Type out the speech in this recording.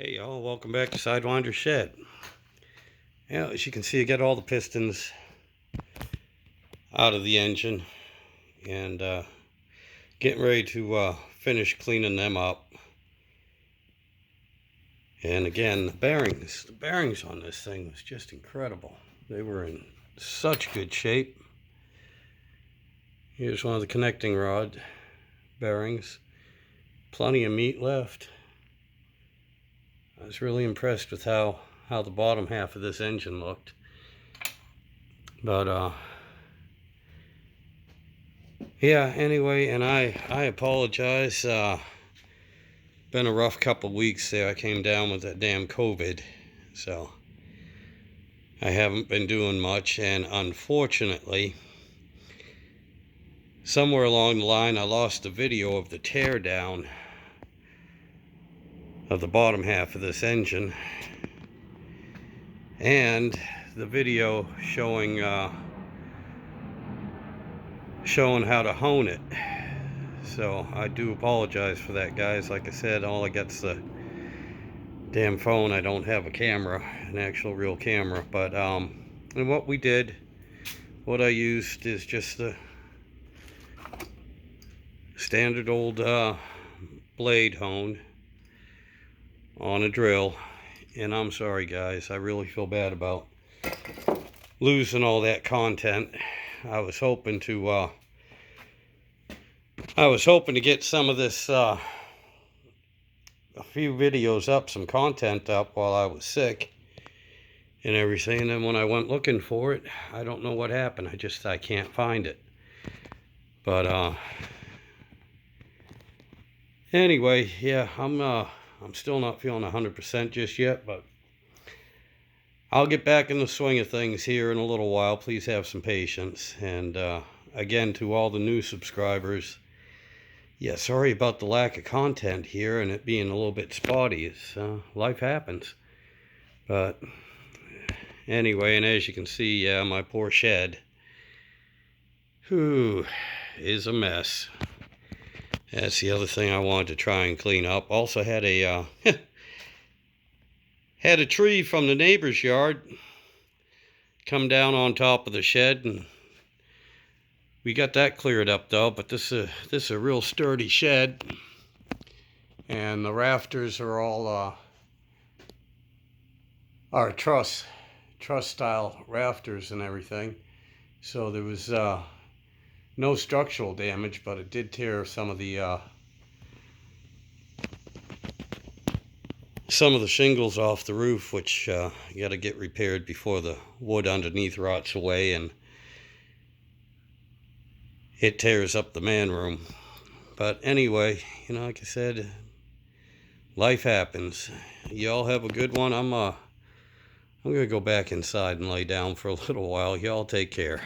Hey y'all, welcome back to Sidewynders Shed. Yeah, as you can see, I got all the pistons out of the engine and getting ready to finish cleaning them up. And again, the bearings on this thing was just incredible. They were in such good shape. Here's one of the connecting rod bearings. Plenty of meat left. I was really impressed with how the bottom half of this engine looked. But yeah, anyway, and I apologize. Been a rough couple weeks there. I came down with that damn COVID, so I haven't been doing much, and unfortunately, somewhere along the line, I lost a video of the tear down of the bottom half of this engine, and the video showing how to hone it. So I do apologize for that, guys. Like I said, all I got's the damn phone. I don't have a camera, an actual real camera. But and what I used is just the standard old blade hone on a drill. And I'm sorry, guys. I really feel bad about losing all that content. I was hoping to get some of this a few videos up, some content up while I was sick and everything. And then when I went looking for it, I don't know what happened. I can't find it. But anyway, yeah, I'm still not feeling 100% just yet, but I'll get back in the swing of things here in a little while. Please have some patience. And again, to all the new subscribers, yeah, sorry about the lack of content here and it being a little bit spotty. It's life happens. But anyway, and as you can see, yeah, my poor shed, is a mess. That's the other thing I wanted to try and clean up. Also had a had a tree from the neighbor's yard come down on top of the shed, and we got that cleared up though. But this is a real sturdy shed, and the rafters are all are truss style rafters and everything. So there was no structural damage, but it did tear some of the shingles off the roof, which you got to get repaired before the wood underneath rots away and it tears up the man room. But anyway, you know, like I said, life happens. Y'all have a good one. I'm gonna go back inside and lay down for a little while. Y'all take care.